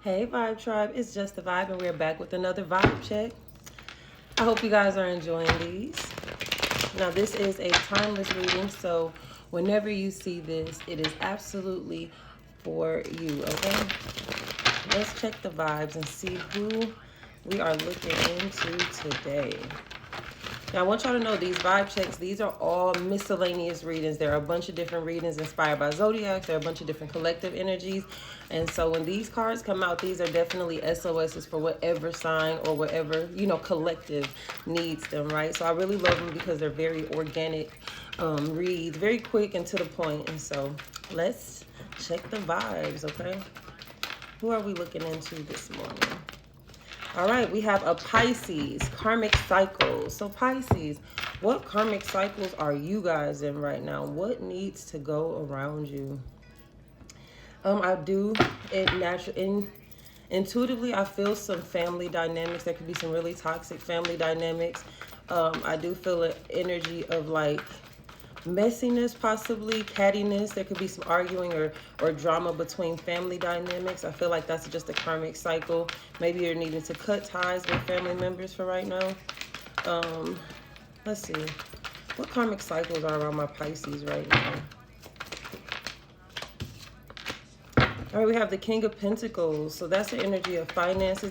Hey Vibe Tribe, it's just the vibe and we're back with another vibe check. I hope you guys are enjoying these. Now this is a timeless reading, so whenever you see this, it is absolutely for you, okay? Let's check the vibes and see who we are looking into today. Now, I want y'all to know these vibe checks, these are all miscellaneous readings. There are a bunch of different readings inspired by zodiacs. There are a bunch of different collective energies. And so when these cards come out, these are definitely SOSs for whatever sign or whatever, collective needs them, right? So I really love them because they're very organic reads, very quick and to the point. And so let's check the vibes, okay? Who are we looking into this morning? All right, we have a Pisces, karmic cycles. So Pisces, what karmic cycles are you guys in right now? What needs to go around you? I do it intuitively. I feel some family dynamics. There could be some really toxic family dynamics. I do feel an energy of like messiness, possibly cattiness. There could be some arguing or drama between family dynamics. I feel like that's just a karmic cycle. Maybe you're needing to cut ties with family members for right now. Let's see what karmic cycles are around my Pisces right now. All right, we have the King of Pentacles. So that's the energy of finances.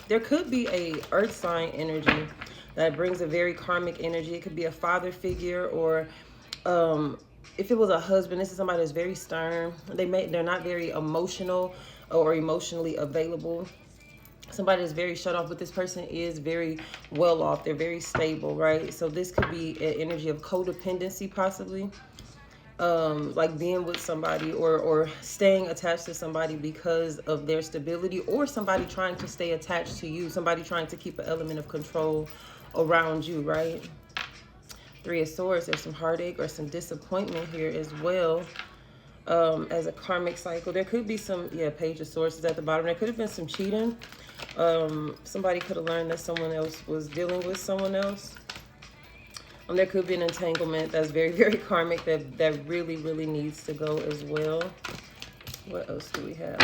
There could be a earth sign energy that brings a very karmic energy. It could be a father figure, or if it was a husband, this is somebody that's very stern. They're not very emotional or emotionally available. Somebody that's very shut off, but this person is very well off. They're very stable, right? So this could be an energy of codependency, possibly. Like being with somebody or staying attached to somebody because of their stability, or somebody trying to stay attached to you, somebody trying to keep an element of control around you, right? Three of Swords, there's some heartache or some disappointment here as well. As a karmic cycle, there could be some, Page of Swords is at the bottom. There could have been some cheating. Somebody could have learned that someone else was dealing with someone else. There could be an entanglement that's very, very karmic that really, really needs to go as well. What else do we have?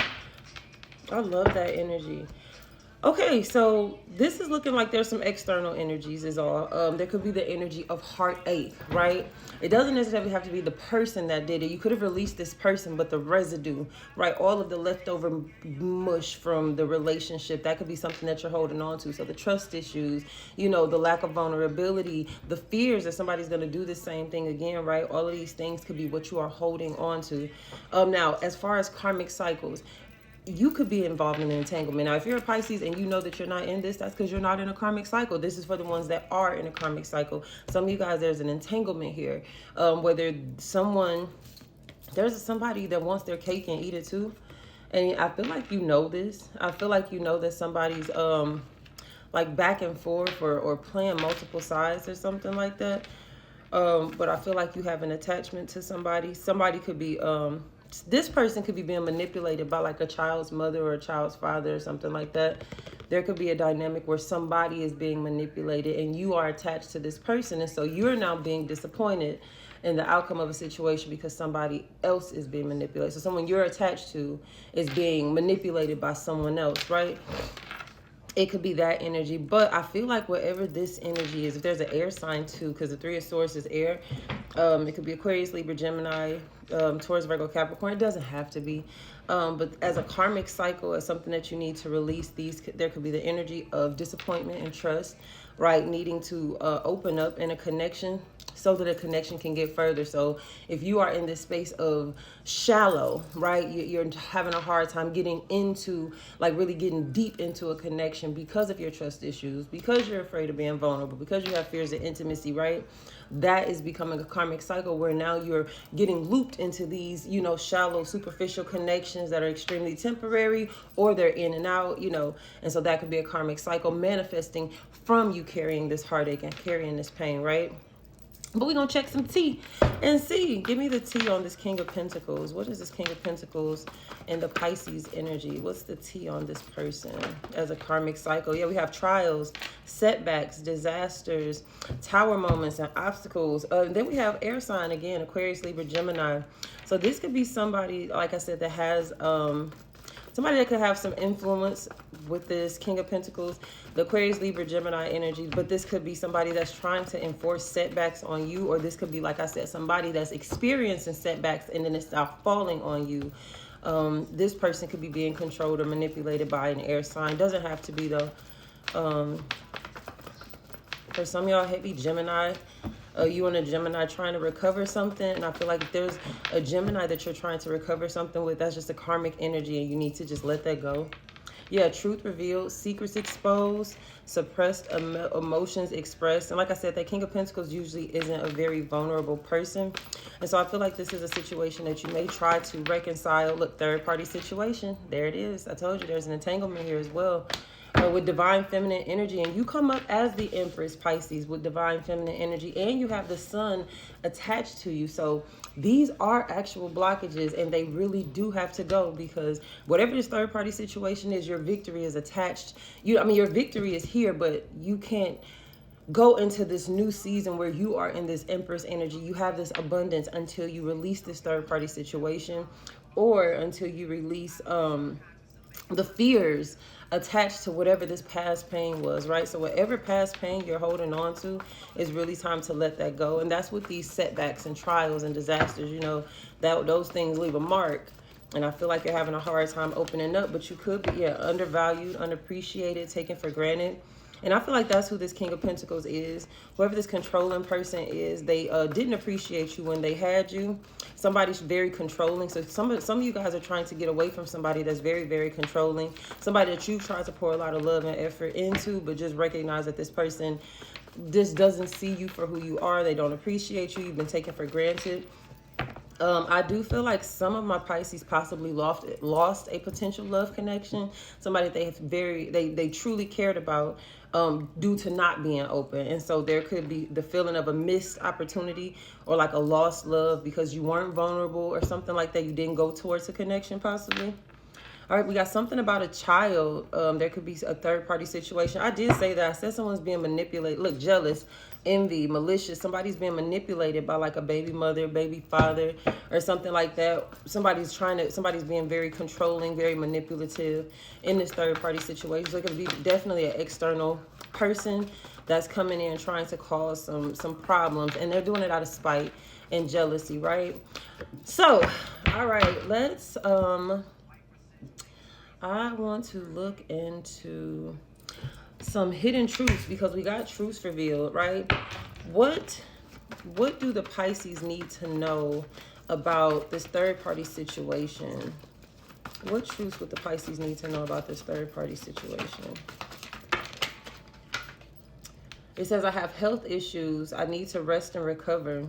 I love that energy. Okay, so this is looking like there's some external energies is all. There could be the energy of heartache, right? It doesn't necessarily have to be the person that did it. You could have released this person, but the residue, right? All of the leftover mush from the relationship, that could be something that you're holding on to. So the trust issues, the lack of vulnerability, the fears that somebody's going to do the same thing again, right? All of these things could be what you are holding on to. Now, as far as karmic cycles, you could be involved in an entanglement. Now, if you're a Pisces and you know that you're not in this, that's because you're not in a karmic cycle. This is for the ones that are in a karmic cycle. Some of you guys, there's an entanglement here. Whether there's somebody that wants their cake and eat it too. And I feel like you know this. I feel like you know that somebody's like back and forth or playing multiple sides or something like that. But I feel like you have an attachment to somebody. Somebody could be... this person could be being manipulated by like a child's mother or a child's father or something like that. There could be a dynamic where somebody is being manipulated and you are attached to this person. And so you're now being disappointed in the outcome of a situation because somebody else is being manipulated. So someone you're attached to is being manipulated by someone else, right? It could be that energy, but I feel like whatever this energy is, if there's an air sign too, because the Three of Swords is air, it could be Aquarius, Libra, Gemini, Taurus, Virgo, Capricorn. It doesn't have to be, but as a karmic cycle, as something that you need to release, there could be the energy of disappointment and trust, right? Needing to open up in a connection so that a connection can get further. So if you are in this space of shallow, right, you're having a hard time getting into, like really getting deep into a connection because of your trust issues, because you're afraid of being vulnerable, because you have fears of intimacy, right? That is becoming a karmic cycle where now you're getting looped into these, shallow, superficial connections that are extremely temporary, or they're in and out, and so that could be a karmic cycle manifesting from you carrying this heartache and carrying this pain, right? But we're going to check some tea and see. Give me the tea on this King of Pentacles. What is this King of Pentacles and the Pisces energy? What's the tea on this person as a karmic cycle? Yeah, we have trials, setbacks, disasters, tower moments, and obstacles. Then we have air sign again, Aquarius, Libra, Gemini. So this could be somebody, like I said, that has somebody that could have some influence with this King of Pentacles, the Aquarius, Libra, Gemini energy. But this could be somebody that's trying to enforce setbacks on you, or this could be, like I said, somebody that's experiencing setbacks and then it's now falling on you. This person could be being controlled or manipulated by an air sign. Doesn't have to be though. For some of y'all, heavy Gemini. You and a Gemini trying to recover something, and I feel like if there's a Gemini that you're trying to recover something with, that's just a karmic energy, and you need to just let that go. Yeah, truth revealed, secrets exposed, suppressed emotions expressed. And like I said, that King of Pentacles usually isn't a very vulnerable person. And so I feel like this is a situation that you may try to reconcile. Look, third party situation. There it is. I told you there's an entanglement here as well. With divine feminine energy, and you come up as the Empress, Pisces, with divine feminine energy, and you have the sun attached to you. So these are actual blockages, and they really do have to go, because whatever this third party situation is, your victory is attached. Your victory is here, but you can't go into this new season where you are in this Empress energy. You have this abundance until you release this third party situation, or until you release the fears attached to whatever this past pain was, right? So whatever past pain you're holding on to, is really time to let that go. And that's with these setbacks and trials and disasters, that those things leave a mark. And I feel like you're having a hard time opening up, but you could be, undervalued, unappreciated, taken for granted. And I feel like that's who this King of Pentacles is. Whoever this controlling person is, they didn't appreciate you when they had you. Somebody's very controlling. So some of you guys are trying to get away from somebody that's very, very controlling. Somebody that you've tried to pour a lot of love and effort into, but just recognize that this person just doesn't see you for who you are. They don't appreciate you. You've been taken for granted. I do feel like some of my Pisces possibly lost a potential love connection, somebody they truly cared about, due to not being open. And so there could be the feeling of a missed opportunity, or like a lost love because you weren't vulnerable or something like that. You didn't go towards a connection possibly. All right, we got something about a child. There could be a third party situation. I did say that. I said someone's being manipulated. Look, jealous, envy, malicious. Somebody's being manipulated by like a baby mother, baby father, or something like that. Somebody's being very controlling, very manipulative in this third party situation. So it could be definitely an external person that's coming in trying to cause some problems, and they're doing it out of spite and jealousy, right? So, all right, let's I want to look into some hidden truths, because we got truths revealed, right? What do the Pisces need to know about this third party situation? What truths would the Pisces need to know about this third party situation? It says, I have health issues. I need to rest and recover.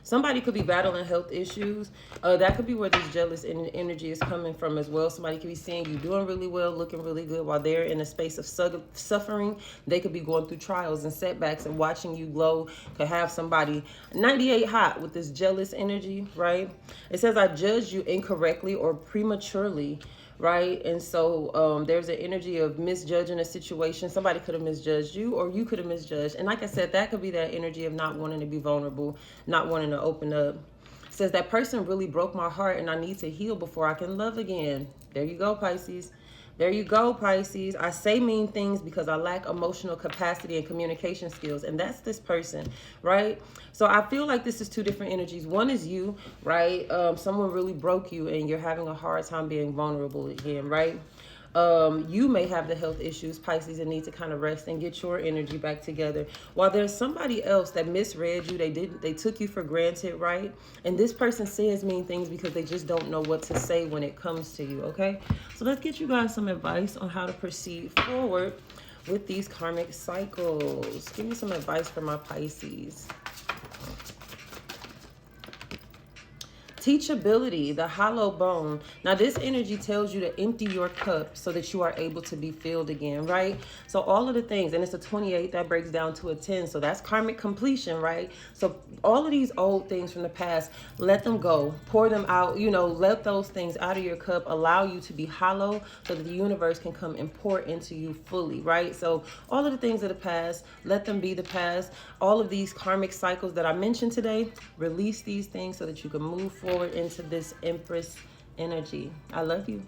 Somebody could be battling health issues. That could be where this jealous energy is coming from as well. Somebody could be seeing you doing really well, looking really good, while they're in a space of suffering. They could be going through trials and setbacks, and watching you glow. Could have somebody 98 hot with this jealous energy, right? It says, I judged you incorrectly or prematurely, right? And so there's an energy of misjudging a situation. Somebody could have misjudged you, or you could have misjudged. And like I said, that could be that energy of not wanting to be vulnerable, not wanting to open up. It says, that person really broke my heart, and I need to heal before I can love again. There you go, Pisces. There you go, Pisces. I say mean things because I lack emotional capacity and communication skills. And that's this person, right? So I feel like this is two different energies. One is you, right? Someone really broke you, and you're having a hard time being vulnerable again, right? You may have the health issues, Pisces, and need to kind of rest and get your energy back together. While there's somebody else that misread you, they took you for granted, right? And this person says mean things because they just don't know what to say when it comes to you, okay? So let's get you guys some advice on how to proceed forward with these karmic cycles. Give me some advice for my Pisces. Teachability, the hollow bone. Now this energy tells you to empty your cup so that you are able to be filled again, right? So all of the things, and it's a 28 that breaks down to a 10. So that's karmic completion, right? So all of these old things from the past, let them go, pour them out, let those things out of your cup, allow you to be hollow so that the universe can come and pour into you fully, right? So all of the things of the past, let them be the past. All of these karmic cycles that I mentioned today, release these things so that you can move forward into this Empress energy. I love you.